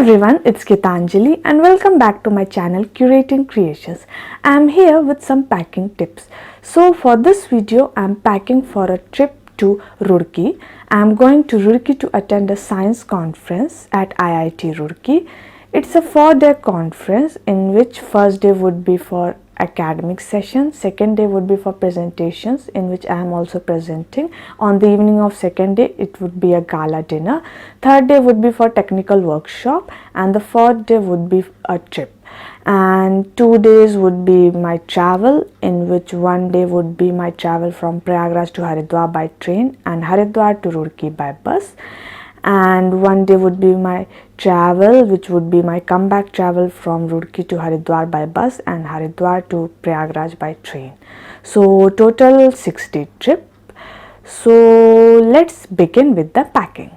everyone, it's Gitanjali and welcome back to my channel Curating Creations. I am here with some packing tips. So for this video, I am packing for a trip to Roorkee. I am going to Roorkee to attend a science conference at IIT Roorkee. It's a 4-day conference in which first day would be for academic session, second day would be for presentations in which I am also presenting. On the evening of second day it would be a gala dinner, third day would be for technical workshop, and the fourth day would be a trip. And 2 days would be my travel, in which one day would be my travel from Prayagraj to Haridwar by train and Haridwar to Roorkee by bus, and one day would be my travel, which would be my comeback travel from Roorkee to Haridwar by bus and Haridwar to Prayagraj by train. So total 6-day trip. So let's begin with the packing.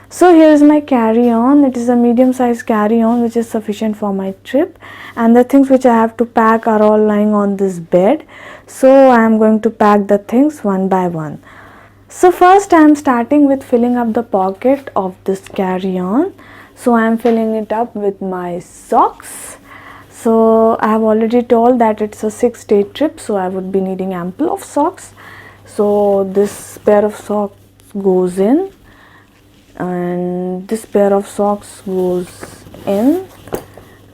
So here is my carry-on. It is a medium-sized carry-on which is sufficient for my trip, and the things which I have to pack are all lying on this bed. So I am going to pack the things one by one. So first I am starting with filling up the pocket of this carry-on. So I am filling it up with my socks. So I have already told that it's a 6-day trip, so I would be needing ample of socks. So this pair of socks goes in, and this pair of socks goes in,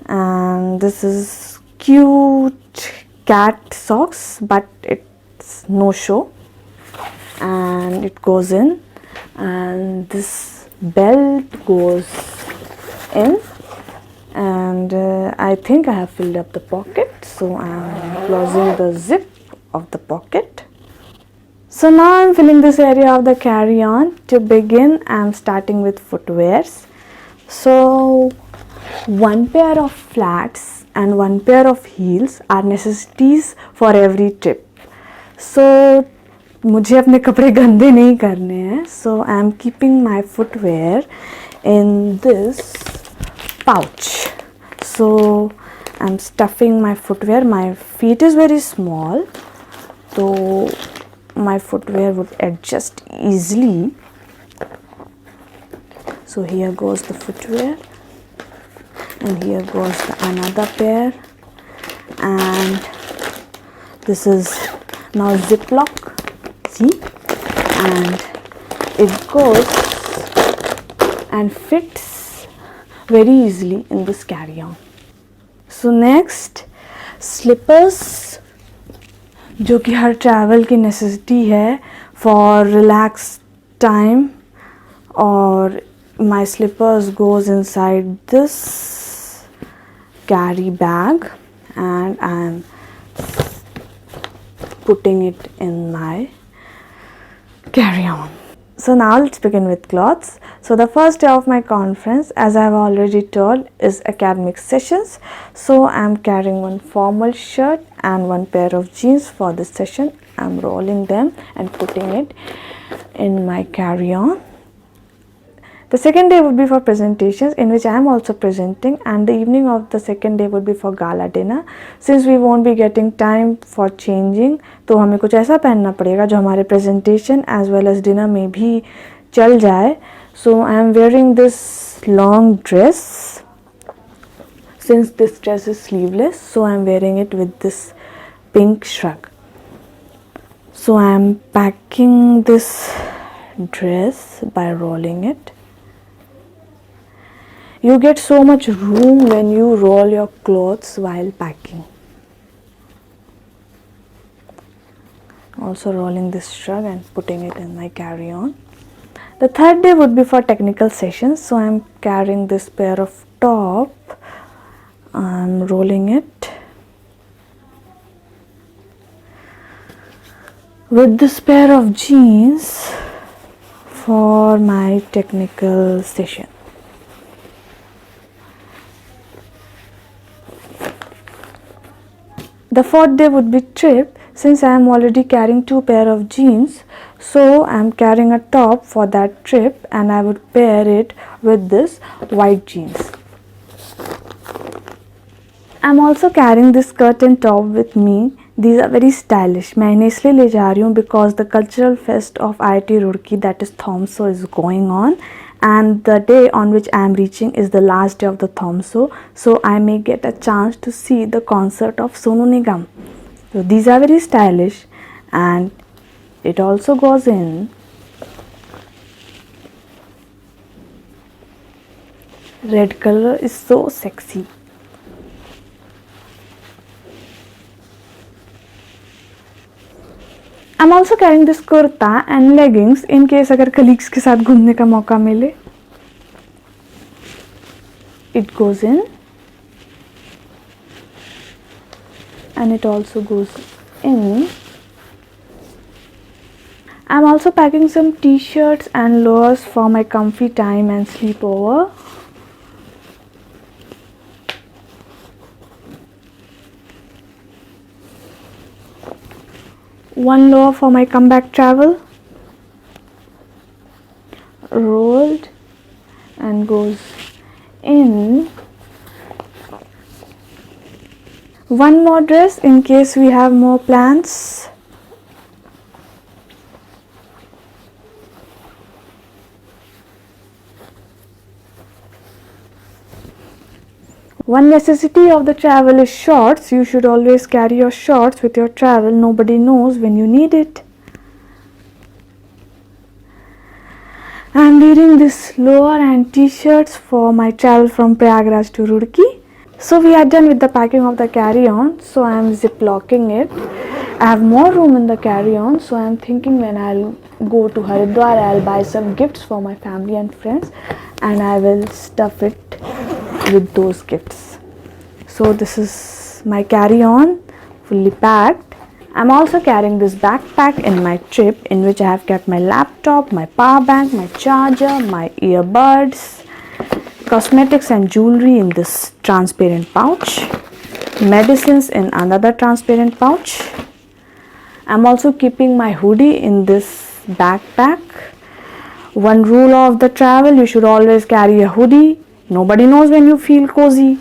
and this is cute cat socks, but it's no show, and it goes in, and this belt goes in, and I think I have filled up the pocket, so I am closing the zip of the pocket. So now I am filling this area of the carry-on. To begin, I am starting with footwears. So one pair of flats and one pair of heels are necessities for every trip. So मुझे अपने कपड़े गंदे नहीं करने हैं. So I am keeping my footwear in this pouch. So I am stuffing my footwear. My feet is very small, so my footwear would adjust easily. So here goes the footwear, and here goes another pair, and this is now ziplock, see, and it goes and fits very easily in this carry-on. So next, slippers, जो कि हर travel की necessity है for relax time, और my slippers goes inside this carry bag and I am putting it in my carry-on. So now let's begin with clothes. So the first day of my conference, as I have already told, is academic sessions. So I am carrying one formal shirt and one pair of jeans for this session. I am rolling them and putting it in my carry-on. The second day would be for presentations, in which I am also presenting, and the evening of the second day would be for gala dinner. Since we won't be getting time for changing, तो हमें कुछ ऐसा पहनना पड़ेगा जो हमारे presentation as well as dinner में भी चल जाए. So I am wearing this long dress. Since this dress is sleeveless, so I am wearing it with this pink shrug. So I am packing this dress by rolling it. You get so much room when you roll your clothes while packing. Also rolling this shrug and putting it in my carry-on. The third day would be for technical sessions, so I am carrying this pair of top. I am rolling it with this pair of jeans for my technical session. The fourth day would be trip. Since I am already carrying 2 pair of jeans, so I am carrying a top for that trip, and I would pair it with this white jeans. I am also carrying this skirt and top with me These are very stylish. मैं इन्हें इसलिए ले जा रही हूँ because the cultural fest of IIT Roorkee, that is Thomso, is going on, and the day on which I am reaching is the last day of the Thomso, so I may get a chance to see the concert of Sonu Nigam. So these are very stylish, and it also goes in red color is so sexy. I'm also carrying this kurta and leggings in case अगर colleagues के साथ घूमने का मौका मिले. It goes in, and it also goes in. I'm also packing some t-shirts and lowers for my comfy time and sleepover. One lower for my comeback travel, rolled and goes in. One more dress in case we have more plans. One necessity of the travel is shorts. You should always carry your shorts with your travel. Nobody knows when you need it. I am wearing this lower and t-shirts for my travel from Prayagraj to Roorkee. So we are done with the packing of the carry-on. So I am ziplocking it. I have more room in the carry-on. So I am thinking when I'll go to Haridwar, I'll buy some gifts for my family and friends, and I will stuff it with those gifts. So this is my carry-on fully packed. I'm also carrying this backpack in my trip, in which I have kept my laptop, my power bank, my charger, my earbuds, cosmetics and jewelry in this transparent pouch, medicines in another transparent pouch. I'm also keeping my hoodie in this backpack. One rule of the travel: you should always carry a hoodie. Nobody knows when you feel cozy.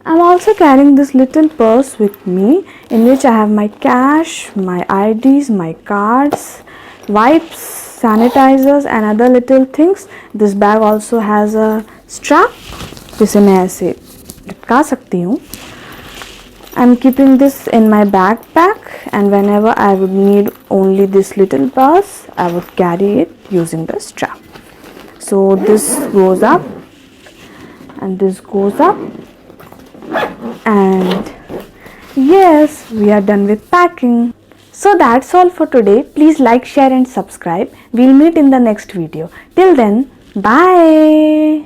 I'm also carrying this little purse with me, in which I have my cash, my IDs, my cards, wipes, sanitizers and other little things. This bag also has a strap जिसे मैं ऐसे लटका सकती हूँ. I'm keeping this in my backpack, and whenever I would need only this little purse, I would carry it using the strap. So this goes up and this goes up, and yes, we are done with packing. So that's all for today. Please like, share and subscribe. We'll meet in the next video. Till then, bye.